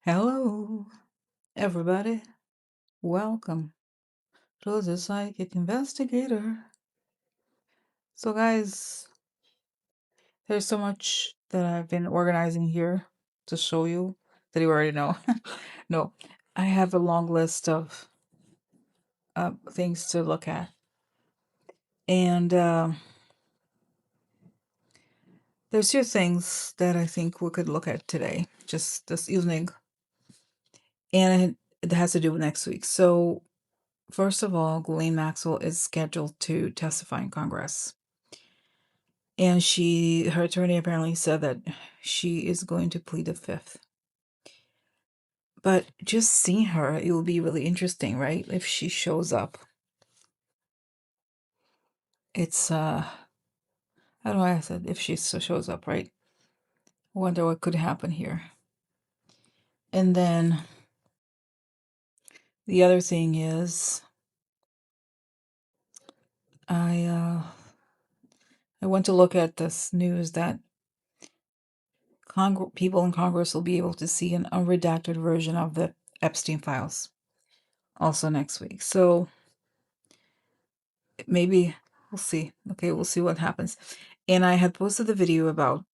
Hello, everybody. Welcome to the Psychic Investigator. So, guys, there's so much that I've been organizing here to show you that you already know. No, I have a long list of things to look at. And there's few things that I think we could look at today, just this evening. And it has to do with next week. So, first of all, Ghislaine Maxwell is scheduled to testify in Congress. And her attorney apparently said that she is going to plead the fifth. But just seeing her, it will be really interesting, right? If she shows up. It's, I don't know why I said if she shows up, right? I wonder what could happen here. And then the other thing is, I went to look at this news that people in Congress will be able to see an unredacted version of the Epstein files also next week. So maybe we'll see. Okay, we'll see what happens. And I had posted the video about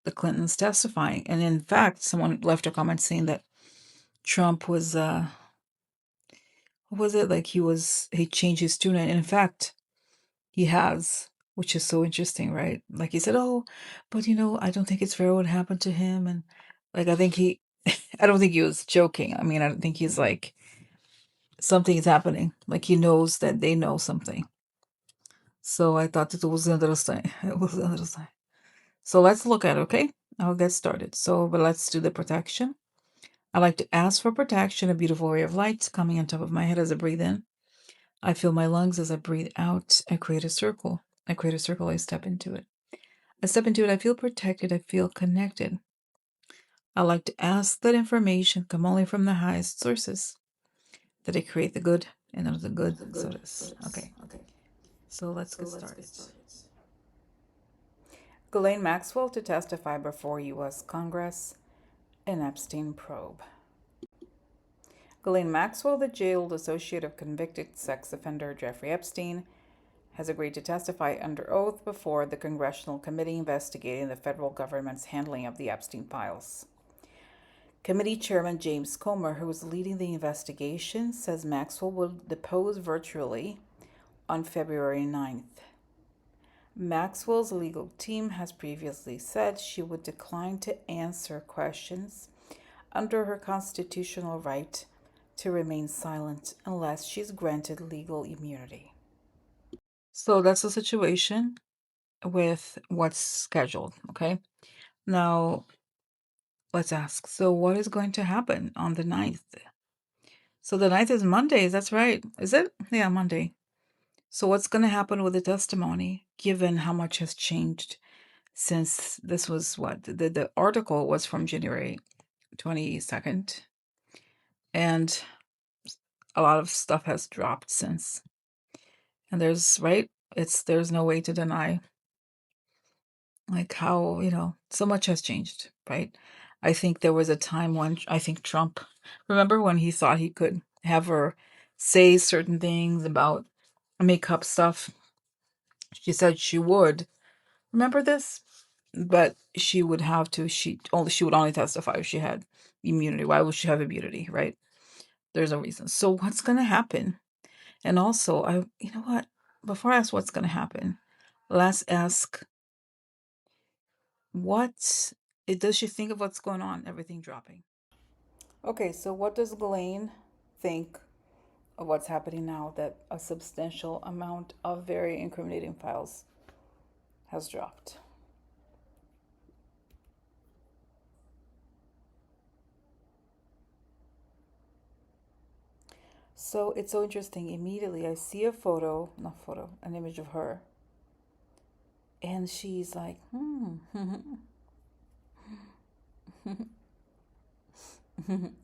the Clintons testifying. And in fact, someone left a comment saying that Trump was, what was it? Like he changed his tune. And in fact, he has, which is so interesting, right? Like he said, oh, but I don't think it's fair what happened to him. And like, I don't think he was joking. I mean, I don't think he's like, something is happening. Like he knows that they know something. So I thought it was interesting. It was interesting. So let's look at it, okay? I'll get started. But let's do the protection. I like to ask for protection, a beautiful ray of light coming on top of my head as I breathe in. I feel my lungs as I breathe out. I create a circle. I create a circle. I step into it. I step into it. I feel protected. I feel connected. I like to ask that information come only from the highest sources, that I create the good and not the good. So it is. Okay. So let's get started. Ghislaine Maxwell to testify before U.S. Congress in Epstein probe. Ghislaine Maxwell, the jailed associate of convicted sex offender Jeffrey Epstein, has agreed to testify under oath before the congressional committee investigating the federal government's handling of the Epstein files. Committee Chairman James Comer, who is leading the investigation, says Maxwell will depose virtually on February 9th. Maxwell's legal team has previously said she would decline to answer questions under her constitutional right to remain silent unless she's granted legal immunity. So that's the situation with what's scheduled, okay? Now, let's ask, so what is going to happen on the 9th? So the 9th is Monday, that's right. Is it? Yeah, Monday. So what's going to happen with the testimony, given how much has changed since this was the article was from January 22nd, and a lot of stuff has dropped since. And there's no way to deny like how so much has changed, right? I think there was a time when I think Trump, remember when he thought he could have her say certain things about makeup stuff? She said she would. Remember this? But she would only testify if she had immunity. Why would she have immunity, right? There's no reason. So what's gonna happen? And also, you know what? Before I ask what's gonna happen, let's ask what does she think of what's going on? Everything dropping. Okay, so what does Ghislaine think of what's happening now that a substantial amount of very incriminating files has dropped? So it's so interesting. Immediately, I see an image of her, and she's like,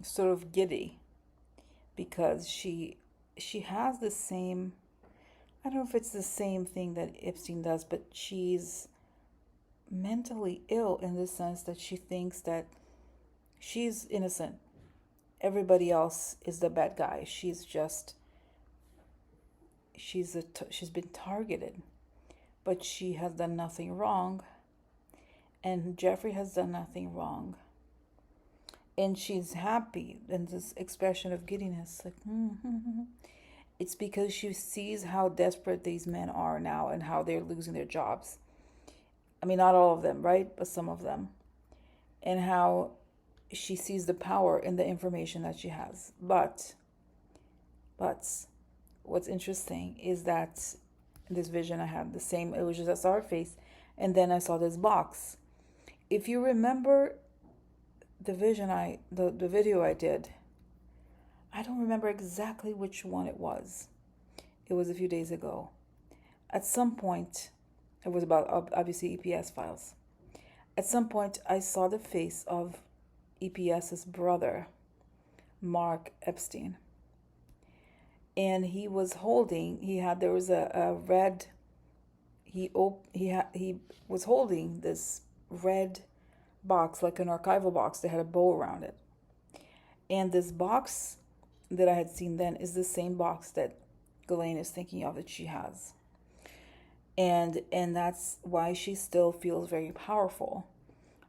sort of giddy, because she has the same. I don't know if it's the same thing that Epstein does, but she's mentally ill in the sense that she thinks that she's innocent. everybody else is the bad guy. She's just she's been targeted, but she has done nothing wrong, and Jeffrey has done nothing wrong, and she's happy. And this expression of giddiness, like, it's because she sees how desperate these men are now and how they're losing their jobs. I mean, not all of them, right? But some of them. And how she sees the power in the information that she has. But what's interesting is that in this vision I had the same, it was just I saw her face, and then I saw this box. If you remember the vision the video I did, I don't remember exactly which one it was. It was a few days ago. At some point, it was about obviously EPS files. At some point, I saw the face of EPS's brother, Mark Epstein. And he was holding, there was a red, he was holding this red box, like an archival box that had a bow around it. And this box that I had seen then is the same box that Ghislaine is thinking of that she has. And that's why she still feels very powerful,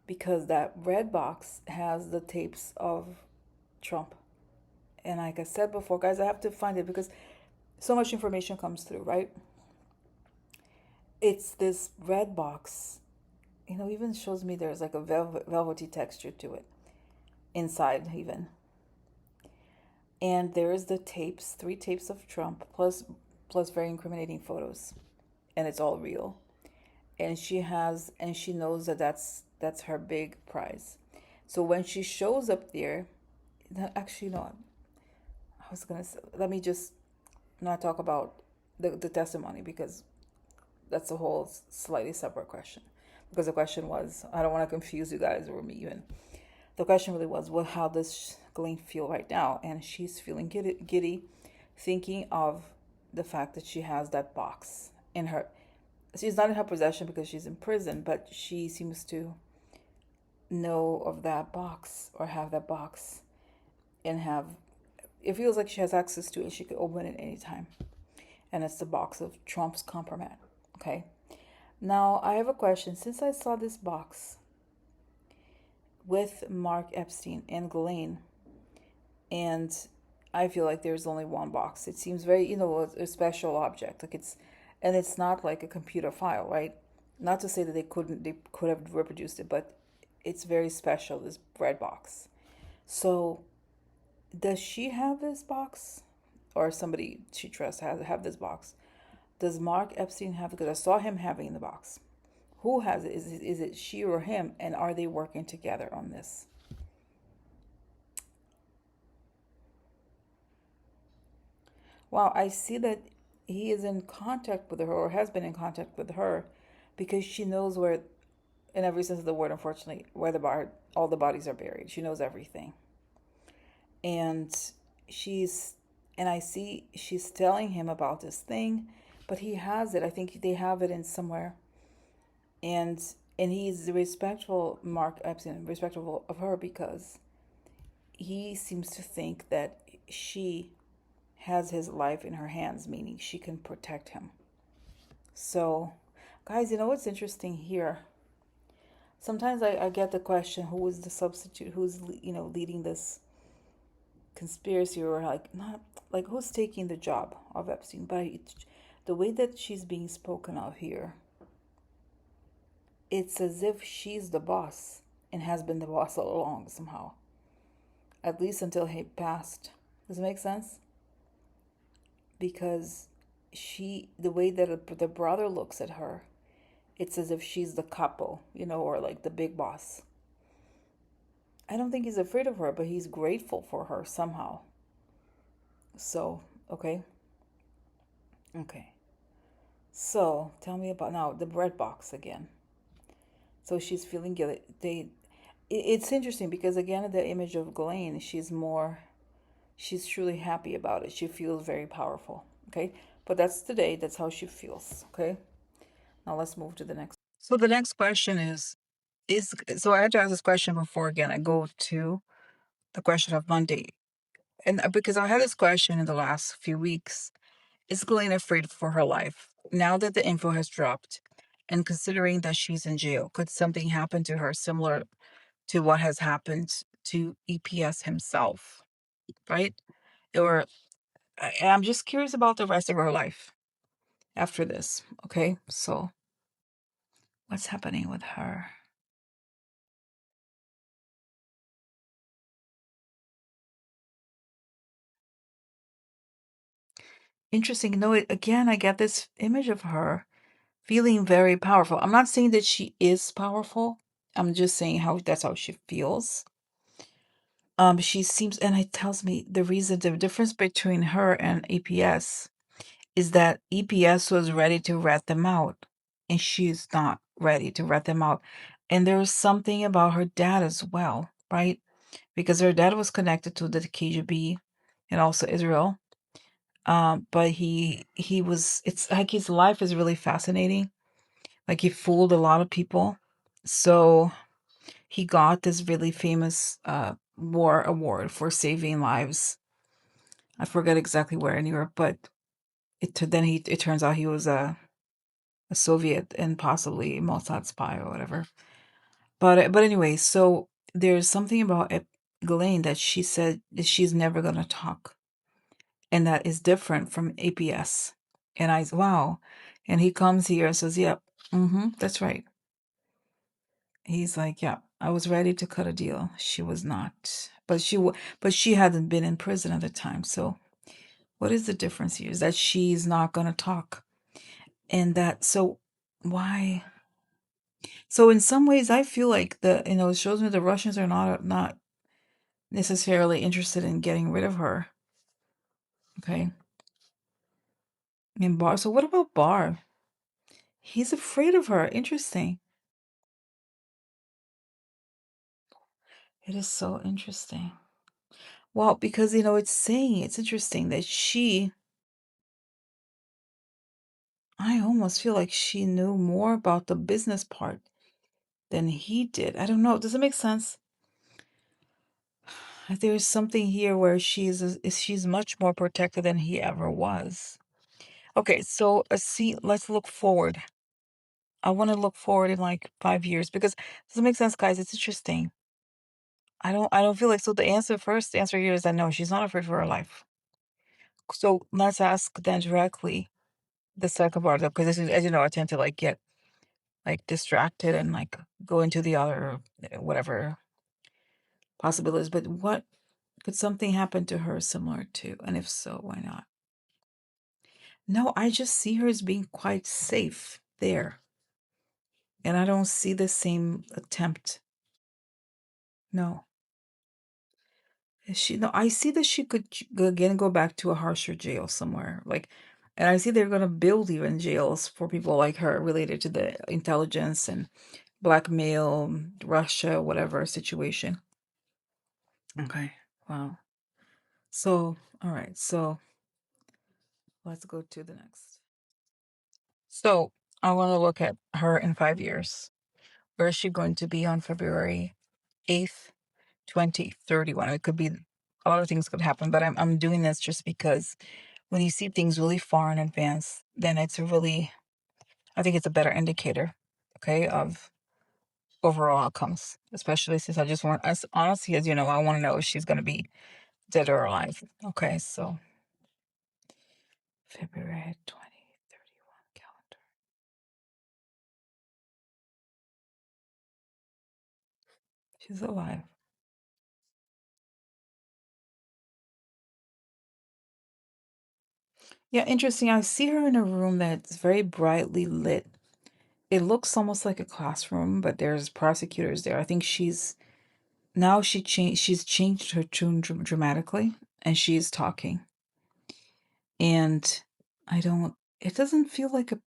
because that red box has the tapes of Trump. And like I said before, guys, I have to find it because so much information comes through, right? It's this red box, even shows me there's like a velvety texture to it inside even. And there's the tapes, 3 tapes of Trump plus very incriminating photos, and it's all real. And she knows that that's her big prize. So when she shows up there, actually, no, I was gonna say, let me just not talk about the testimony, because that's a whole slightly separate question. Because the question was, I don't want to confuse you guys or me even. The question really was, well, how does Ghislaine feel right now? And she's feeling giddy, thinking of the fact that she has that box in her. She's not in her possession because she's in prison, but she seems to know of that box or have that box, and it feels like she has access to it. She could open it anytime. And it's the box of Trump's compromise. Okay. Now I have a question. Since I saw this box with Mark Epstein and Ghislaine, and I feel like there's only one box. It seems very, a special object. Like it's not like a computer file, right? Not to say that they could have reproduced it, but it's very special, this red box. So does she have this box, or somebody she trusts have this box? Does Mark Epstein have it? Because I saw him having the box. Who has it? Is it she or him? And are they working together on this? Wow, I see that he is in contact with her, or has been in contact with her, because she knows where, in every sense of the word, unfortunately, where all the bodies are buried. She knows everything. And I see she's telling him about this thing, but he has it. I think they have it in somewhere. And he's respectful, Mark Epstein, respectful of her, because he seems to think that she has his life in her hands, meaning she can protect him. So, guys, what's interesting here? Sometimes I get the question, who is the substitute? Who's, leading this conspiracy, or not like who's taking the job of Epstein? But the way that she's being spoken of here, it's as if she's the boss and has been the boss all along somehow. At least until he passed. Does it make sense? Because the way that the brother looks at her, it's as if she's the capo, or like the big boss. I don't think he's afraid of her, but he's grateful for her somehow. So, okay. So, tell me about now the bread box again. So she's feeling guilty. It's interesting because again, the image of Ghislaine, she's truly happy about it. She feels very powerful. Okay, but that's today. That's how she feels. Okay. Now let's move to the next. So the next question is so I had to ask this question before again I go to the question of Monday. And because I had this question in the last few weeks, is Ghislaine afraid for her life? Now that the info has dropped, and considering that she's in jail, could something happen to her similar to what has happened to EPS himself, right? Or I'm just curious about the rest of her life after this. Okay, so what's happening with her? Interesting. No, again, I get this image of her feeling very powerful. I'm not saying that she is powerful. I'm just saying how that's how she feels. She seems, and it tells me the reason, the difference between her and EPS is that EPS was ready to rat them out, and she's not ready to rat them out. And there's something about her dad as well, right? Because her dad was connected to the KGB and also Israel. But he was, it's like his life is really fascinating. Like he fooled a lot of people. So he got this really famous war award for saving lives. I forget exactly where in Europe, but it turns out he was a Soviet and possibly Mossad spy or whatever. But anyway, so there's something about Ghislaine that she said that she's never gonna talk, and that is different from APS. And I wow, and he comes here and says, "Yep, that's right." He's like, "Yeah, I was ready to cut a deal. She was not, but she hadn't been in prison at the time. So what is the difference here? Is that she's not gonna talk, and that so why?" So in some ways, I feel like it shows me the Russians are not necessarily interested in getting rid of her. Okay, and Bar. So what about Bar? He's afraid of her. Interesting. It is so interesting. Well, because it's interesting that I almost feel like she knew more about the business part than he did. I don't know. Does it make sense? There's something here where she's much more protected than he ever was. Okay, so let's look forward. I want to look forward in like 5 years because does it make sense, guys? It's interesting. I don't feel like so the answer here is that no, she's not afraid for her life. So let's ask then directly the second part because this is, as you know, I tend to like get like distracted and like go into the other whatever possibilities. But what could something happen to her similar to? And if so, why not? No, I just see her as being quite safe there. And I don't see the same attempt. No. No, I see that she could again go back to a harsher jail somewhere. Like, and I see they're gonna build even jails for people like her related to the intelligence and blackmail, Russia, whatever situation. Okay. Wow. So, all right. So let's go to the next. So I want to look at her in 5 years. Where is she going to be on February 8th, 2031? It could be a lot of things could happen, but I'm doing this just because when you see things really far in advance, then I think it's a better indicator, okay, of overall outcomes, especially since I just want, as honestly as you know, I want to know if she's going to be dead or alive. Okay, so February 2031 calendar. She's alive. Yeah, interesting. I see her in a room that's very brightly lit. It looks almost like a classroom, but there's prosecutors there. I think she's changed her tune dramatically and she's talking. And I don't it doesn't feel like a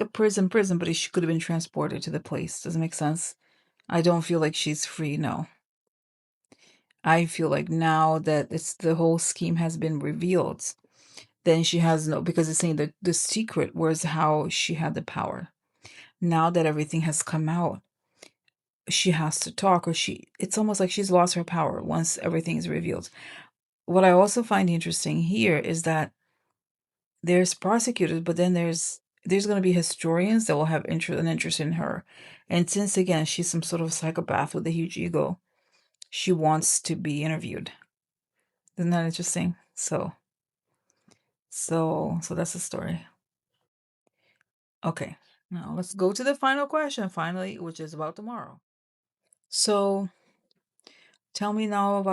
prison, but she could have been transported to the place. Does it make sense? I don't feel like she's free, no. I feel like now that the whole scheme has been revealed, then she has no, because it's saying that the secret was how she had the power. Now that everything has come out, she has to talk, or it's almost like she's lost her power once everything is revealed. What I also find interesting here is that there's prosecutors, but then there's going to be historians that will have an interest in her. And since again she's some sort of psychopath with a huge ego, she wants to be interviewed. Isn't that interesting? So that's the story. Okay, now let's go to the final question, finally, which is about tomorrow. So tell me now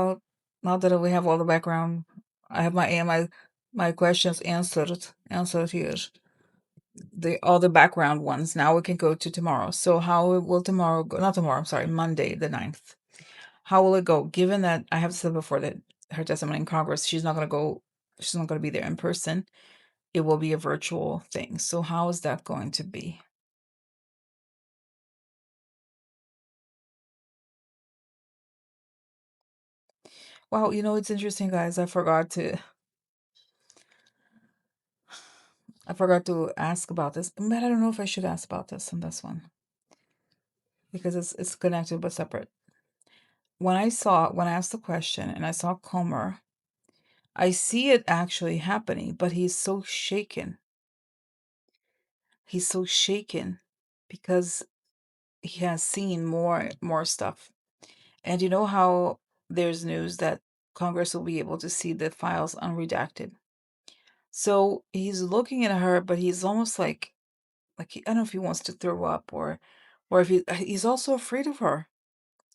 that we have all the background, I have my questions answered here. All the background ones. Now we can go to tomorrow. So how will tomorrow go? Not tomorrow, I'm sorry, Monday the 9th. How will it go? Given that I have said before that her testimony in Congress, she's not gonna be there in person. It will be a virtual thing. So how is that going to be? Wow, it's interesting, guys. I forgot to ask about this, but I don't know if I should ask about this on this one because it's connected but separate. When I asked the question and I saw Comer, I see it actually happening, but he's so shaken. He's so shaken because he has seen more stuff. And you know how there's news that Congress will be able to see the files unredacted. So he's looking at her, but he's almost like I don't know if he wants to throw up or if he's also afraid of her,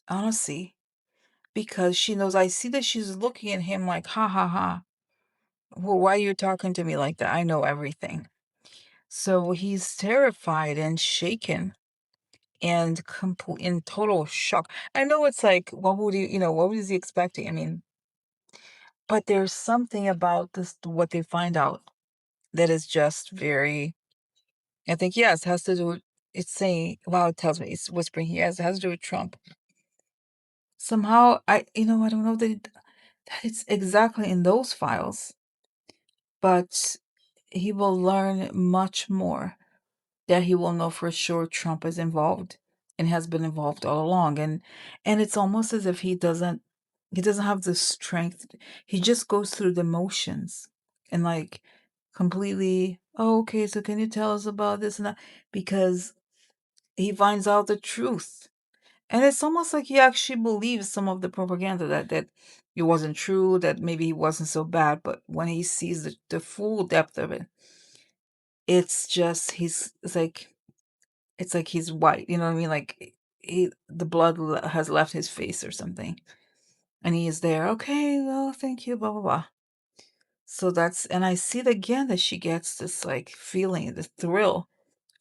honestly, because she knows I see that she's looking at him like ha ha ha. Well, why are you talking to me like that? I know everything. So he's terrified and shaken and complete in total shock. I know it's like, what was he expecting? I mean, but there's something about this, what they find out, that is just very, I think, yes, has to do with, it's saying, wow, it tells me, it's whispering, yes, it has to do with Trump. Somehow, I don't know that it's exactly in those files, but he will learn much more, that he will know for sure Trump is involved and has been involved all along. And it's almost as if he doesn't have the strength. He just goes through the motions and like completely, oh, okay, so can you tell us about this and that? Because he finds out the truth. And it's almost like he actually believes some of the propaganda that it wasn't true, that maybe he wasn't so bad, but when he sees the full depth of it, it's just it's like he's white, you know what I mean? Like the blood has left his face or something. And he is there, okay, well, thank you, blah blah blah. So and I see it again, that she gets this like feeling, the thrill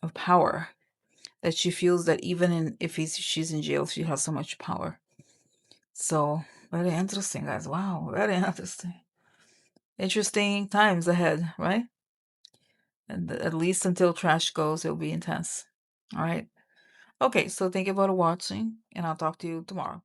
of power, that she feels that even if she's in jail, she has so much power. So very interesting, guys. Wow, very interesting. Interesting times ahead, right? And at least until trash goes, it'll be intense. All right. Okay, so thank you for watching, and I'll talk to you tomorrow.